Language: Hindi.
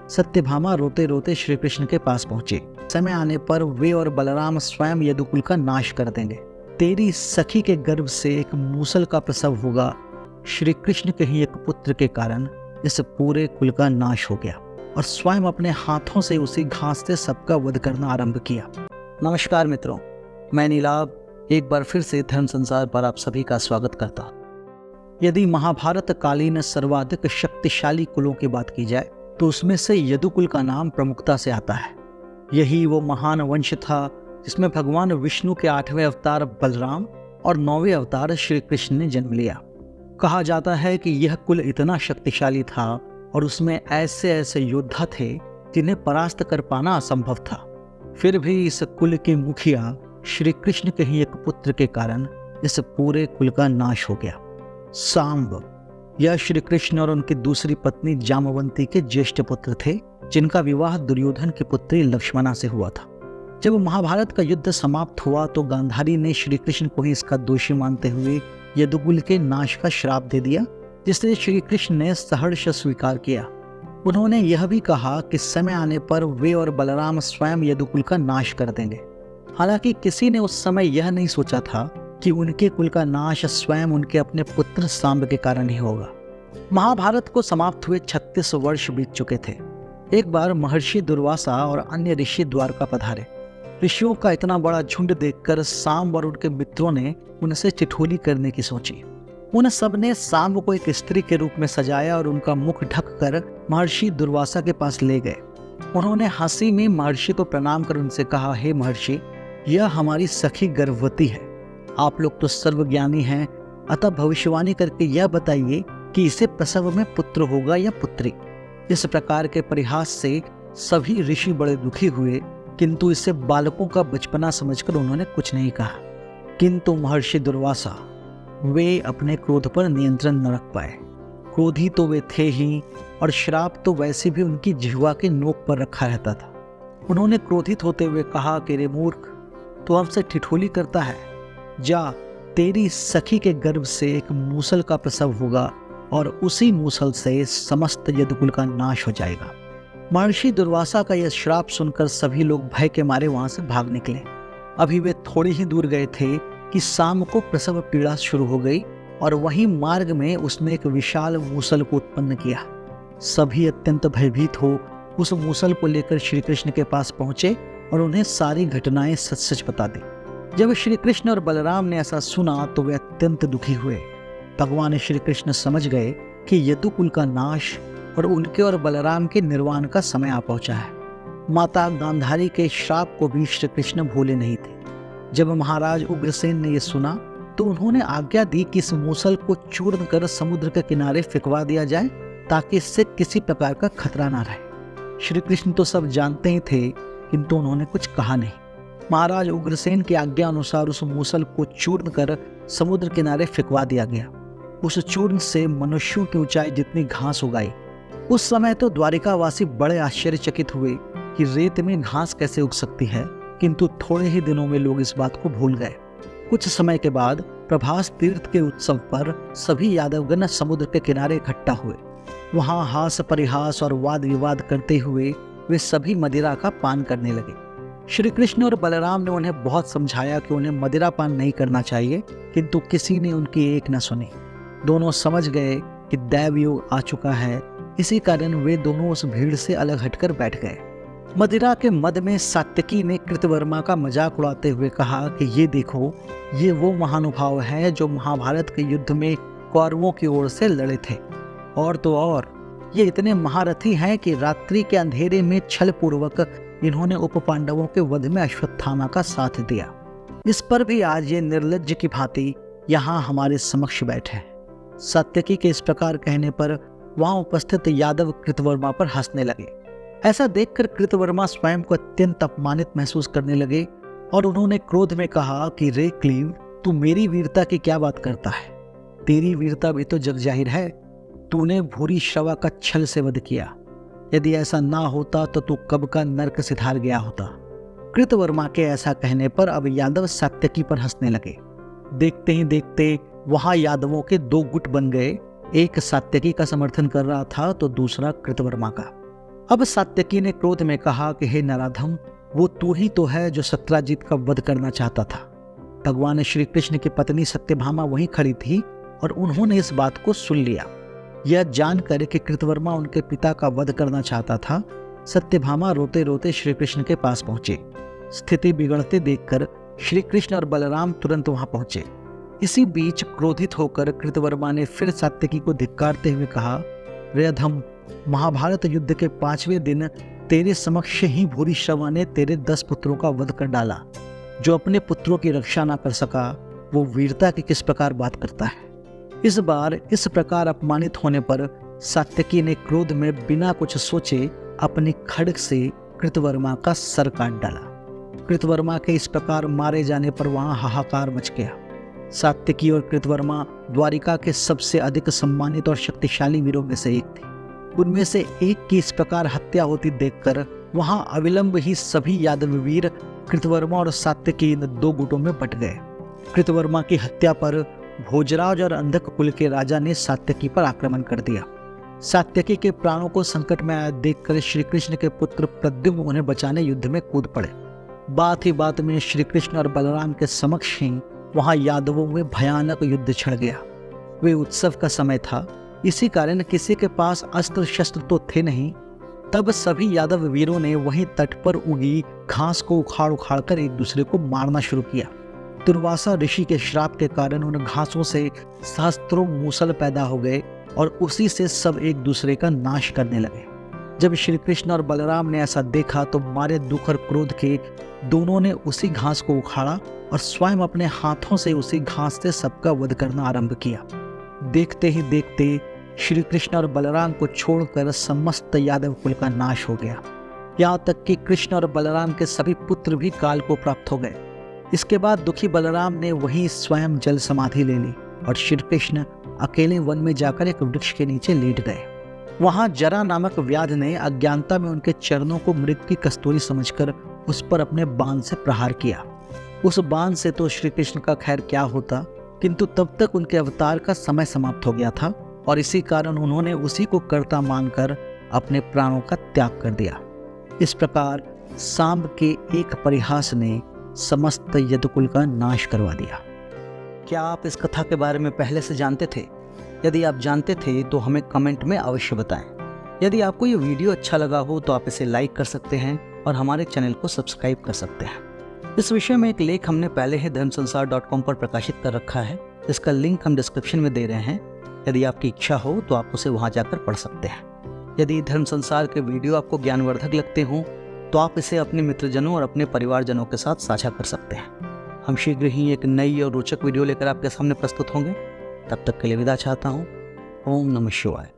सत्यभामा रोते रोते श्री कृष्ण के पास पहुंचे। समय आने पर वे और बलराम स्वयं यदुकुल का नाश कर देंगे। तेरी सखी के गर्भ से एक मूसल का प्रसव होगा। श्री कृष्ण के ही एक पुत्र के कारण इस पूरे कुल का नाश हो गया और स्वयं अपने हाथों से उसी घास से सबका वध करना आरंभ किया। नमस्कार मित्रों, मैं नीलाभ एक बार फिर से धर्म संसार पर आप सभी का स्वागत करता हूँ। यदि महाभारत कालीन सर्वाधिक शक्तिशाली कुलों की बात की जाए तो उसमें से यदुकुल का नाम प्रमुखता से आता है। यही वो महान वंश था जिसमें भगवान विष्णु के 8वें अवतार बलराम और 9वें अवतार श्री कृष्ण ने जन्म लिया। कहा जाता है कि यह कुल इतना शक्तिशाली था और उसमें ऐसे ऐसे योद्धा थे जिन्हें परास्त कर पाना असंभव था। फिर भी इस कुल के मुखिया श्री कृष्ण के ही एक पुत्र के कारण इस पूरे कुल का नाश हो गया। सांब, यह श्री कृष्ण और उनकी दूसरी पत्नी जामवंती के ज्येष्ठ पुत्र थे, जिनका विवाह दुर्योधन की पुत्री लक्ष्मणा से हुआ था। जब महाभारत का युद्ध समाप्त हुआ तो गांधारी ने श्री कृष्ण को ही इसका दोषी मानते हुए यदुकुल के नाश का श्राप दे दिया, जिसे श्री कृष्ण ने सहर्ष स्वीकार किया। उन्होंने यह भी कहा कि समय आने पर वे और बलराम स्वयं यदुकुल का नाश कर देंगे। हालांकि किसी ने उस समय यह नहीं सोचा था कि उनके कुल का नाश स्वयं उनके अपने पुत्र सांब के कारण ही होगा। महाभारत को समाप्त हुए 36 वर्ष बीत चुके थे। एक बार महर्षि दुर्वासा और अन्य ऋषि द्वारका पधारे। ऋषियों का इतना बड़ा झुंड देखकर सांब और उनके मित्रों ने उनसे ठिठोली करने की सोची। उन सब ने सांब को एक स्त्री के रूप में सजाया और उनका मुख ढककर महर्षि दुर्वासा के पास ले गए। उन्होंने हंसी में महर्षि को प्रणाम कर उनसे कहा, हे महर्षि, यह हमारी सखी गर्भवती है। आप लोग तो सर्वज्ञानी हैं, अतः भविष्यवाणी करके यह बताइए कि इसे प्रसव में पुत्र होगा या पुत्री। इस प्रकार के परिहास से सभी ऋषि बड़े दुखी हुए, किंतु इसे बालकों का बचपना समझकर उन्होंने कुछ नहीं कहा। किंतु महर्षि दुर्वासा, वे अपने क्रोध पर नियंत्रण न रख पाए। क्रोधी तो वे थे ही और श्राप तो वैसे भी उनकी जिह्वा के नोक पर रखा रहता था। उन्होंने क्रोधित होते हुए कहा कि रे मूर्ख, तू हमसे ठिठोली करता है। जा, तेरी सखी के गर्भ से एक मूसल का प्रसव होगा और उसी मूसल से समस्त यदुकुल का नाश हो जाएगा। महर्षि दुर्वासा का यह श्राप सुनकर सभी लोग भय के मारे वहां से भाग निकले। अभी वे थोड़ी ही दूर गए थे कि सांब को प्रसव पीड़ा शुरू हो गई और वहीं मार्ग में उसने एक विशाल मूसल को उत्पन्न किया। सभी अत्यंत भयभीत हो उस मूसल को लेकर श्री कृष्ण के पास पहुंचे और उन्हें सारी घटनाएं सच सच बता दी। जब श्री कृष्ण और बलराम ने ऐसा सुना तो वे अत्यंत दुखी हुए। भगवान श्री कृष्ण समझ गए कि यदुकुल का नाश और उनके और बलराम के निर्वाण का समय आ पहुंचा है। माता गांधारी के श्राप को भी श्री कृष्ण भूले नहीं थे। जब महाराज उग्रसेन ने यह सुना तो उन्होंने आज्ञा दी कि इस मूसल को चूर्ण कर समुद्र के किनारे फेंकवा दिया जाए ताकि इससे किसी प्रकार का खतरा ना रहे। श्री कृष्ण तो सब जानते ही थे, किंतु उन्होंने कुछ कहा नहीं। महाराज उग्रसेन की आज्ञा अनुसार उस मूसल को चूर्ण कर समुद्र किनारे फेंकवा दिया गया। उस चूर्ण से मनुष्यों की ऊंचाई जितनी घास उगाई। उस समय तो द्वारिकावासी बड़े आश्चर्यचकित हुए कि रेत में घास कैसे उग सकती है, किंतु थोड़े ही दिनों में लोग इस बात को भूल गए। कुछ समय के बाद प्रभास तीर्थ के उत्सव पर सभी यादवगण समुद्र के किनारे इकट्ठा हुए। वहां हास परिहास और वाद विवाद करते हुए वे सभी मदिरा का पान करने लगे। श्री कृष्ण और बलराम ने उन्हें बहुत समझाया कि उन्हें मदिरा पान नहीं करना चाहिए, किंतु किसी ने उनकी एक न सुनी। दोनों समझ गए कि दैवयोग आ चुका है, इसी कारण वे दोनों उस भीड़ से अलग हटकर बैठ गए। मदिरा के मद में सात्यकी ने कृतवर्मा का मजाक उड़ाते हुए कहा कि ये देखो, ये वो महानुभाव है जो महाभारत के युद्ध में कौरवों की ओर से लड़े थे। और तो और ये इतने महारथी हैं कि रात्रि के अंधेरे में छल पूर्वक इन्होंने उप पांडवों के वध में अश्वत्थामा का साथ दिया। इस पर भी आज ये निर्लज्ज की भांति यहाँ हमारे समक्ष बैठे हैं। सात्यकी के इस प्रकार कहने पर वहां उपस्थित यादव कृतवर्मा पर हंसने लगे। ऐसा देखकर कृतवर्मा स्वयं को अत्यंत अपमानित महसूस करने लगे और उन्होंने क्रोध में कहा कि रे क्लीव, तू मेरी वीरता की क्या बात करता है? तेरी वीरता भी तो जग जाहिर है। तूने भूरी श्रवा का छल से वध किया। यदि ऐसा ना होता तो तू कब का नरक सिधार गया होता। कृतवर्मा के ऐसा कहने पर अब यादव सात्यकी पर हंसने लगे। देखते ही देखते वहां यादवों के दो गुट बन गए। एक सात्यकी का समर्थन कर रहा था तो दूसरा कृतवर्मा का। अब सात्यकी ने क्रोध में कहा कि हे नराधम, वो तू ही तो है जो सत्यजित का वध करना चाहता था। भगवान श्री कृष्ण की पत्नी सत्यभामा वहीं खड़ी थी और उन्होंने इस बात को सुन लिया। यह जानकर कि कृतवर्मा उनके पिता का वध करना चाहता था, सत्यभामा रोते रोते श्री कृष्ण के पास पहुंचे। स्थिति बिगड़ते देखकर श्री कृष्ण और बलराम तुरंत वहां पहुंचे। इसी बीच क्रोधित होकर कृतवर्मा ने फिर सात्यकी को धिक्कारते हुए कहा, रे अधम, महाभारत युद्ध के 5वें दिन तेरे समक्ष ही भूरिश्रवा ने तेरे 10 पुत्रों का वध कर डाला। जो अपने पुत्रों की रक्षा ना कर सका, वो वीरता की किस प्रकार बात करता है। इस बार इस प्रकार अपमानित होने पर सात्यकी ने क्रोध में बिना कुछ सोचे अपनी खड्ग से कृतवर्मा का सर काट डाला। कृतवर्मा के इस प्रकार मारे जाने पर वहां हाहाकार मच गया। सात्यकी और कृतवर्मा द्वारिका के सबसे अधिक सम्मानित और शक्तिशाली वीरों में से एक थे। उनमें से एक की इस प्रकार हत्या होती देखकर वहां अविलंब ही सभी यादव वीर कृतवर्मा और सात्यकी इन 2 गुटों में बट गए। कृतवर्मा की हत्या पर भोजराज और अंधक कुल के राजा ने सात्यकी पर आक्रमण कर दिया। सात्यकी के प्राणों को संकट में आया देखकर श्री कृष्ण के पुत्र प्रद्युम्न उन्हें बचाने युद्ध में कूद पड़े। बात ही बात में श्री कृष्ण और बलराम के समक्ष ही वहां यादवों में भयानक युद्ध छिड़ गया। वे उत्सव का समय था, इसी कारण किसी के पास अस्त्र शस्त्र तो थे नहीं। तब सभी यादव वीरों ने वहीं तट पर उगी घास को उखाड़ उखाड़ कर एक दूसरे को मारना शुरू किया। दुर्वासा ऋषि के श्राप के कारण उन घासों से सहस्त्रों मूसल पैदा हो गए और उसी से सब एक दूसरे का नाश करने लगे। जब श्री कृष्ण और बलराम ने ऐसा देखा तो मारे दुख और क्रोध के दोनों ने उसी घास को उखाड़ा और स्वयं अपने हाथों से उसी घास से सबका वध करना आरंभ किया। देखते ही देखते श्री कृष्ण और बलराम को छोड़कर समस्त यादव कुल का नाश हो गया। यहाँ तक कि कृष्ण और बलराम के सभी पुत्र भी काल को प्राप्त हो गए। इसके बाद दुखी बलराम ने वहीं स्वयं जल समाधि ले ली और श्री कृष्ण अकेले वन में जाकर एक वृक्ष के नीचे लेट गए। वहां जरा नामक व्याध ने अज्ञानता में उनके चरणों को मृग की कस्तूरी समझकर उस पर अपने बाण से प्रहार किया। उस बाण से तो श्री कृष्ण का खैर क्या होता, किंतु तब तक उनके अवतार का समय समाप्त हो गया था और इसी कारण उन्होंने उसी को कर्ता मानकर अपने प्राणों का त्याग कर दिया। इस प्रकार सांब के एक परिहास ने समस्त यदुकुल का नाश करवा दिया। क्या आप इस कथा के बारे में पहले से जानते थे? यदि आप जानते थे तो हमें कमेंट में अवश्य बताएं। यदि आपको ये वीडियो अच्छा लगा हो तो आप इसे लाइक कर सकते हैं और हमारे चैनल को सब्सक्राइब कर सकते हैं। इस विषय में एक लेख हमने पहले ही धर्मसंसार.com पर प्रकाशित कर रखा है। इसका लिंक हम डिस्क्रिप्शन में दे रहे हैं। यदि आपकी इच्छा हो तो आप उसे वहां जाकर पढ़ सकते हैं। यदि धर्म संसार के वीडियो आपको ज्ञानवर्धक लगते हों तो आप इसे अपने मित्रजनों और अपने परिवारजनों के साथ साझा कर सकते हैं। हम शीघ्र ही एक नई और रोचक वीडियो लेकर आपके सामने प्रस्तुत होंगे। तब तक के लिए विदा चाहता हूँ। ओम नमः शिवाय।